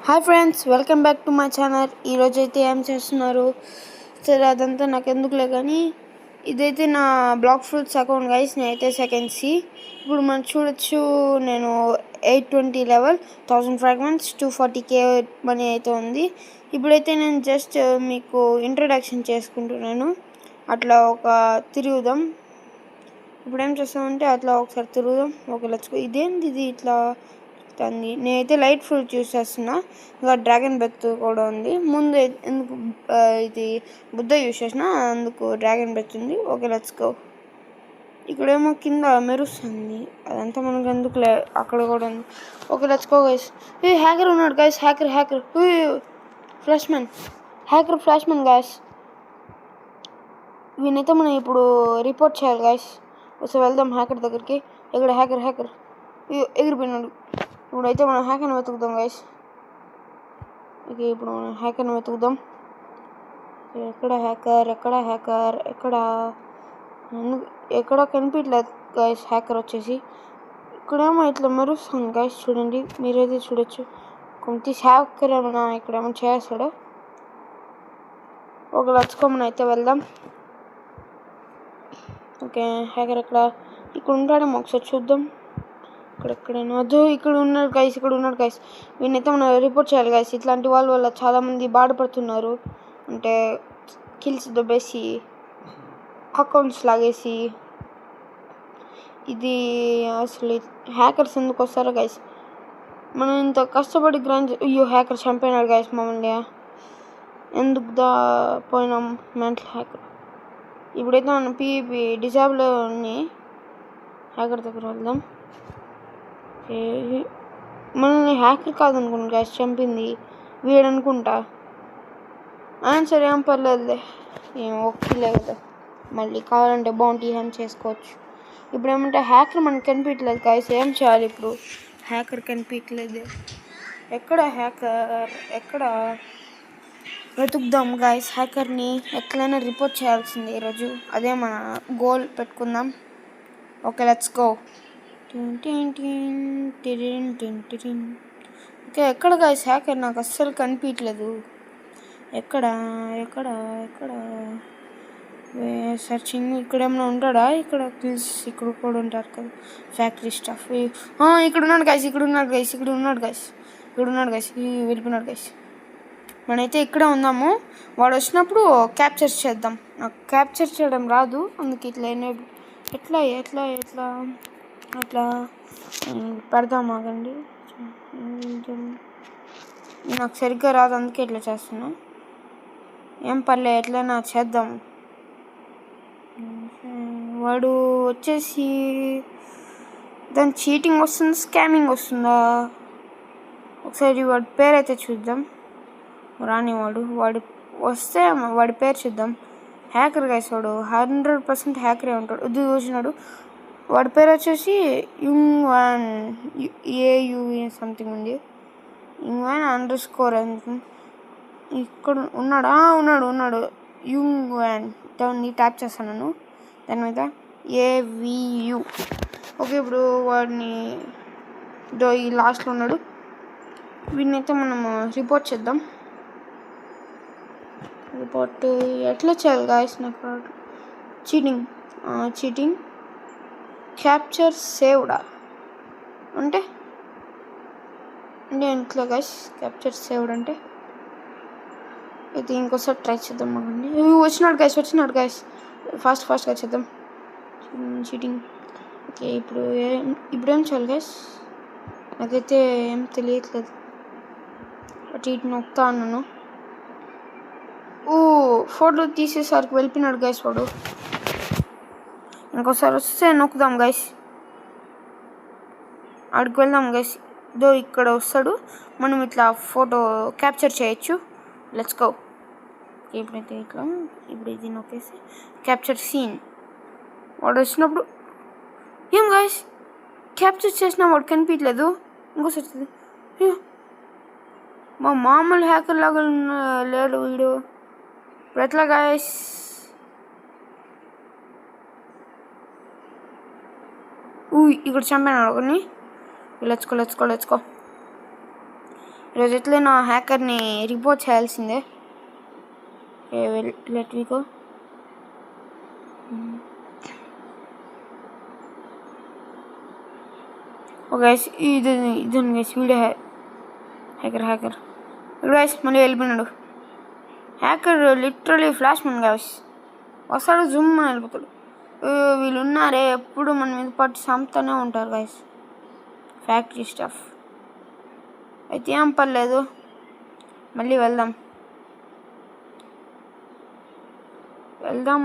Hi friends, welcome back to my channel. ఈరోజు అయితే ఏం చేస్తున్నారు? సరే, అదంతా నాకు ఎందుకులే, కానీ ఇదైతే నా బ్లాక్ ఫ్రూట్స్ అకౌంట్ గైస్. నేనైతే సెకండ్ సి. ఇప్పుడు మనం చూడొచ్చు, నేను 820 లెవెల్, 1000 ఫ్రాగ్మెంట్స్, 240k మనీ అయితే ఉంది. ఇప్పుడైతే నేను జస్ట్ మీకు ఇంట్రడక్షన్ చేసుకుంటున్నాను. అట్లా ఒక తిరుగుదాం. ఇప్పుడు ఏం చేస్తామంటే అట్లా ఒకసారి తిరుగుదాం. Okay, let's go. ఇదేంటి ఇది ఇట్లా ఉంది? నేనైతే లైట్ ఫ్రూట్ యూస్ చేస్తున్నా. ఇంకా డ్రాగన్ బెత్ కూడా ఉంది. ముందు ఎందుకు ఇది బుద్ధ యూస్ చేసిన, అందుకు డ్రాగన్ బెత్ ఉంది. Okay, let's go. ఇక్కడేమో కింద మెరుస్తుంది, అదంతా మనకు ఎందుకులే. అక్కడ కూడా ఉంది. Okay, let's go guys. A hacker ఉన్నాడు గైస్, హ్యాకర్ ఫ్లాష్మెన్, ఫ్లాష్మెన్ గైస్. వీనైతే మనం ఇప్పుడు రిపోర్ట్ చేయాలి గైస్. ఒకసారి వెళ్దాం హ్యాకర్ దగ్గరికి. ఇక్కడ హ్యాకర్ ఎగిరిపోయినాడు. ఇప్పుడైతే మనం హ్యాకర్ని వెతుకుదాం గైస్. ఓకే, ఇప్పుడు మనం హ్యాకర్ని వెతుకుదాం. ఎక్కడ హ్యాకర్ ఎక్కడ కనిపించలేదు గైస్. హ్యాకర్ వచ్చేసి ఇక్కడేమో ఇట్లా మెరుస్తుంది గైస్, చూడండి, మీరైతే చూడొచ్చు. కొంచెం హ్యాకర్ ఏమైనా ఇక్కడేమో చేస్తాడు. ఒక లచ్చుకోమని అయితే వెళ్దాం. ఓకే, హ్యాకర్ ఇక్కడ ఉంటాడేమో, ఒకసారి చూద్దాం. ఇక్కడెక్కడైనా వద్దు, ఇక్కడ ఉన్నాడు గైస్. వీనైతే మనం రిపోర్ట్ చేయాలి గైస్. ఇట్లాంటి వాళ్ళ వల్ల చాలామంది బాధపడుతున్నారు. అంటే కిల్స్ దొబ్బేసి, అకౌంట్స్ లాగేసి. ఇది అసలు హ్యాకర్స్ ఎందుకు వస్తారో గైస్. మనం ఇంత కష్టపడి గ్రైండ్. అయ్యో, హ్యాకర్ చంపినాడు గైస్ మమ్మల్ని. ఎందుకు పోయినాం మెంటల్ హ్యాకర్. ఇప్పుడైతే మనం పీవీపీ డిజాబుల్ అని హ్యాకర్ దగ్గర వెళ్దాం. మనల్ని హ్యాకర్ కాదనుకుంటా గైస్ చంపింది, వీడనుకుంటా. ఆన్సర్ ఏం పర్లేదులే, ఏం ఓకేలే కదా. మళ్ళీ కావాలంటే బౌంటీ హ్యాండ్ చేసుకోవచ్చు. ఇప్పుడు ఏమంటే హ్యాకర్ మనకు కనిపించలేదు గైస్. ఏం చేయాలి ఇప్పుడు? హ్యాకర్ కనిపించలేదు. ఎక్కడ వెతుకుదాం గైస్. హ్యాకర్ని ఎట్లయినా రిపోర్ట్ చేయాల్సింది ఈరోజు. అదే మన గోల్ పెట్టుకుందాం. Okay, let's go. ఓకే, ఎక్కడ గైస్ హ్యాకర్? నాకు అస్సలు కనిపించలేదు. ఎక్కడ సర్చింగ్. ఇక్కడ ఏమైనా ఉంటాడా? ఇక్కడ కిల్స్ ఇక్కడ కూడా ఉంటారు కదా, ఫ్యాక్టరీ స్టాఫ్. ఇక్కడ ఉన్నాడు గైస్. వెళ్ళిపోయినాడు గైస్. మనైతే ఇక్కడే ఉందాము. వాడు వచ్చినప్పుడు క్యాప్చర్ చేద్దాం. నాకు క్యాప్చర్ చేయడం రాదు, అందుకే ఇట్లా అట్లా పెడదాం. ఆగండి, నాకు సరిగ్గా రాదు, అందుకే ఇట్లా చేస్తున్నా. ఏం పర్లే, ఎట్లయినా చేద్దాం. వాడు వచ్చేసి దాని చీటింగ్ వస్తుందా, స్కామింగ్ వస్తుందా? ఒకసారి వాడి పేరు అయితే చూద్దాం. వాడు వస్తే వాడి పేరు చూద్దాం. హ్యాకర్ గైస్, వాడు 100% హ్యాకరే ఉంటాడు. ఇది చూసినాడు. వాడి పేరు వచ్చేసి యుంగ్వాన్, AUE సంథింగ్ ఉంది. యుంగ్వాన్ _ ఇక్కడ ఉన్నాడు యుంగ్వాన్. దాన్ని ట్యాప్ చేస్తాను దాని మీద, AVU. ఓకే, ఇప్పుడు వాడిని ఈ లాస్ట్లో ఉన్నాడు. వీడినైతే మనము రిపోర్ట్ చేద్దాం. రిపోర్ట్ ఎట్లా చేయాలి గాయస్? నాకు చీటింగ్ క్యాప్చర్ సేవ్డా అంటే ఇంట్లో గాయస్. క్యాప్చర్ సేవ్డ్ అంటే అయితే ఇంకోసారి ట్రై చేద్దాం. మాకండి వచ్చినాడు గాయస్. ఫాస్ట్గా చేద్దాం. చీటింగ్. ఓకే, ఇప్పుడు ఏం చేయాలి గాయస్? నాకైతే ఏం తెలియట్లేదు. ఇటు నొక్కుతా అన్నాను. ఫోటో తీసేసరికి వెళ్ళిపోయినాడు గైస్ వాడు. ఇంకోసారి వస్తే నొక్కుదాం గైస్. అక్కడికి వెళ్దాం గైస్. ఇక్కడ వస్తాడు, మనం ఇట్లా ఫోటో క్యాప్చర్ చేయొచ్చు. Let's go. ఇప్పుడైతే ఇప్పుడు ఇది నొక్కేసి క్యాప్చర్ సీన్. వాడు వచ్చినప్పుడు ఏం గైస్, క్యాప్చర్ చేసినా వాడు కనిపించలేదు. ఇంకోసారి మా మామూలు హ్యాకర్ లాగా లేడు వీడు. ఇప్పుడు ఎట్లా గైస్? ఇక్కడ చంపాను ఒకరిని. Let's go. ఈరోజు ఎట్లా నా హ్యాకర్ని రిపోర్ట్ చేయాల్సిందే. Let we go. గైస్ ఇది గైస్ వీడియో హ్యాకర్ గైస్ మళ్ళీ వెళ్ళిపోయినాడు. Hacker literally flash man guys. వస్తాడు జూమ్ అని వెళ్ళిపోతాడు. వీళ్ళు ఉన్నారే ఎప్పుడు మన మీద పట్టి చంపుతూనే ఉంటారు గైస్. ఫ్యాక్టరీ స్టాఫ్ అయితే ఏం పర్లేదు, మళ్ళీ వెళ్దాం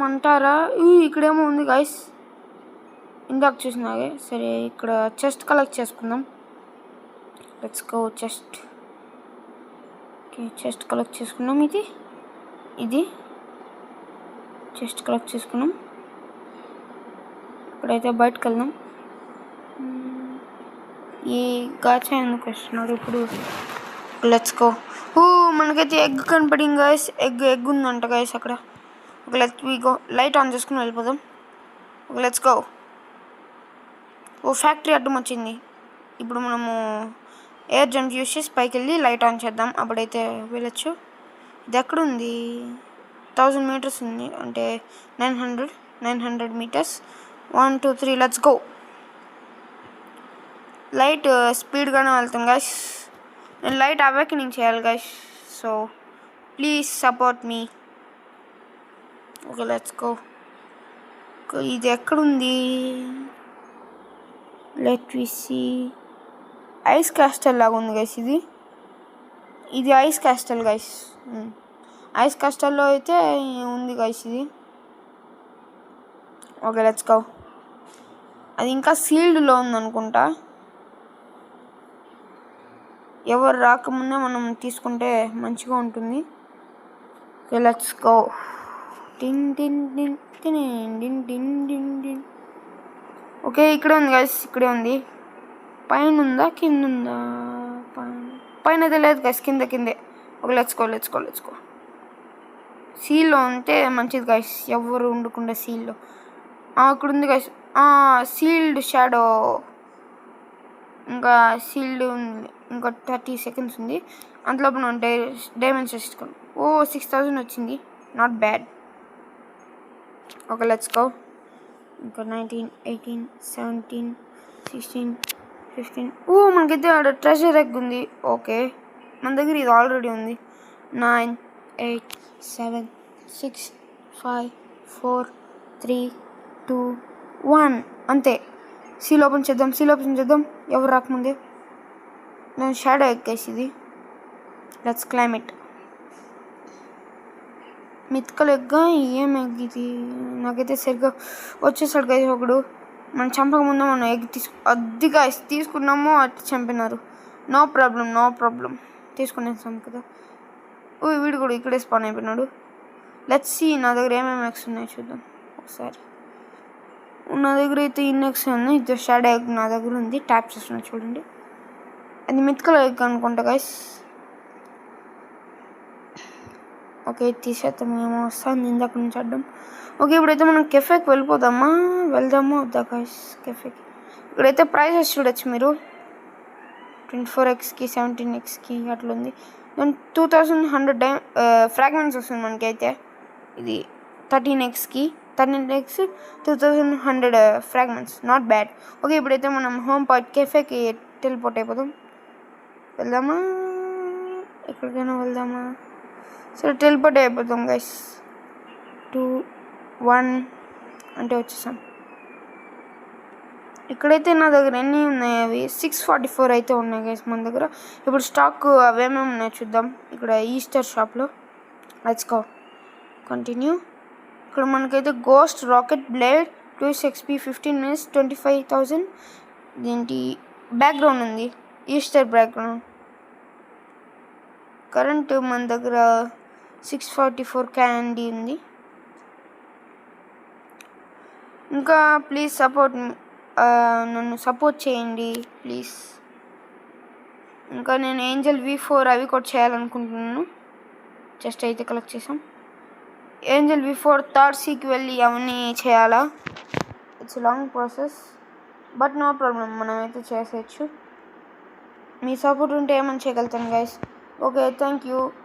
అంటారా? ఇక్కడేమో ఉంది గైస్, ఇందాక చూసినాగే. సరే ఇక్కడ చెస్ట్ కలెక్ట్ చేసుకుందాం. Let's go chest. Okay chest collect చేసుకున్నాం. ఇది చెస్ట్ కలెక్ట్ చేసుకున్నాం. ఇప్పుడైతే బయటకు వెళ్దాం. ఈ గాచా ఎందుకు వస్తున్నాడు ఇప్పుడు? Let's go. మనకైతే ఎగ్ కనపడింది గైస్. ఎగ్ ఉందంట గైస్ అక్కడ. ఒక let's we go. Light on చేసుకుని వెళ్ళిపోదాం. ఒక లెట్స్ గో. ఫ్యాక్టరీ అడ్డం వచ్చింది. ఇప్పుడు మనము ఎయిర్ జంప్ యూస్ చేసి పైకి వెళ్ళి లైట్ ఆన్ చేద్దాం. అప్పుడైతే వెళ్ళచ్చు. ఇది ఎక్కడుంది? 1000 meters ఉంది, అంటే 900 meters. 1 2 3 let's go. లైట్ స్పీడ్గానే వెళ్తాం గైస్. నేను లైట్ అవేకనింగ్ చేయాలి గైస్, సో ప్లీజ్ సపోర్ట్ మీ. Okay let's go. ఇది ఎక్కడుంది? Let we see. Ice castle లాగా ఉంది గైస్. ఇది ఐస్ క్యాస్టల్ గైస్. ఐస్ క్యాస్టల్లో అయితే ఉంది గైస్ ఇది. Okay let's go. అది ఇంకా సీల్డ్లో ఉందనుకుంటా. ఎవరు రాకముందే మనం తీసుకుంటే మంచిగా ఉంటుంది. Okay let's go. టిన్ టిన్ టిన్ టిన్ టిన్ టిన్ టిన్ టిన్. ఓకే ఇక్కడే ఉంది గైస్, ఇక్కడే ఉంది. పైన ఉందా కింద ఉందా? పైన అయితే లేదు గైస్, కిందే. Okay let's go. సీల్లో ఉంటే మంచిది గైస్, ఎవరు ఉండకుండా సీల్లో. అక్కడ ఉంది గైస్ సీల్డ్ షాడో. ఇంకా సీల్డ్ ఉంది, ఇంకా 30 seconds ఉంది. అంతలోపు మనం డైమండ్స్ వేసుకోండి. 6000 వచ్చింది, not bad. Okay let's go. ఇంకా 19 18 17 16 15. మనకైతే ట్రెజర్ ఎగ్ ఉంది. ఓకే మన దగ్గర ఇది ఆల్రెడీ ఉంది. 9 8 7 6 5 4 3 2 1 అంతే. సీల్ ఓపెన్ చేద్దాం. ఎవరు రాకముందే. నేను షాడో ఎగ్ గైస్ ఇది. Let's claim it. మిత్కల్ ఎగ్గా ఏం ఎగ్ ఇది? నాకైతే సరిగ్గా వచ్చేసాడు గైస్ ఒకడు. మనం చంపక ముందే మనం ఎగ్ అది గైస్ తీసుకున్నాము, అట్లా చంపినారు. నో ప్రాబ్లం తీసుకునేసాం కదా. వీడు కూడా ఇక్కడే స్పాన్ అయిపోయినాడు. లెట్స్ సీ నా దగ్గర ఏమేమి ఎగ్స్ ఉన్నాయో చూద్దాం ఒకసారి. నా దగ్గర అయితే ఇన్నెక్స్ ఉంది. ఇది షాడో ఎగ్ నా దగ్గర ఉంది. ట్యాప్ చేస్తున్నా చూడండి. అది మిత్కల్ ఎగ్ అనుకుంటా గైస్. ఓకే తీసేద్దాం, ఏమో వస్తుంది ఇందాక నుంచి అడ్డం. ఓకే ఇప్పుడైతే మనం కెఫేకి వెళ్దామా వద్దా గైస్? కెఫేకి ఇక్కడైతే ప్రైజెస్ చూడొచ్చు మీరు. 24xకి 17xకి అట్లా ఉంది. దాని 2100 ఫ్రాగ్మెంట్స్ వస్తుంది మనకైతే. ఇది 13xకి 2100 ఫ్రాగ్మెంట్స్, నాట్ బ్యాడ్. ఓకే ఇప్పుడైతే మనం హోమ్ పాయింట్ కెఫేకి టెలిపోర్ట్ అయిపోదాం. వెళ్దామా? ఎక్కడికైనా వెళ్దామా? సరే టెలిపోర్ట్ అయిపోతాం గైస్. 2 1 అంటే వచ్చేసాం. ఇక్కడైతే నా దగ్గర ఎన్ని ఉన్నాయి? అవి 644 అయితే ఉన్నాయి గైస్ మన దగ్గర. ఇప్పుడు స్టాక్ అవేమేమి ఉన్నాయో చూద్దాం ఇక్కడ ఈస్టర్ షాప్లో. Let's go continue. ఇక్కడ మనకైతే ghost rocket blade 2xp 15 minutes 25,000. దీంటి బ్యాక్గ్రౌండ్ ఉంది, ఈస్టర్ బ్యాక్గ్రౌండ్. కరెంట్ మన దగ్గర 644 క్యాండీ ఉంది. ఇంకా ప్లీజ్ నన్ను సపోర్ట్ చేయండి ప్లీజ్. ఇంకా నేను ఏంజల్ V4 అవి కూడా చేయాలనుకుంటున్నాను. జస్ట్ అయితే కలెక్ట్ చేసాం. ఏంజల్ V4 థర్డ్ సీకి వెళ్ళి అవన్నీ చేయాలా? It's long process, but no problem, మనమైతే చేసేయచ్చు. మీ సపోర్ట్ ఉంటే ఏమని చేయగలుగుతాను గైస్. Okay, thank you.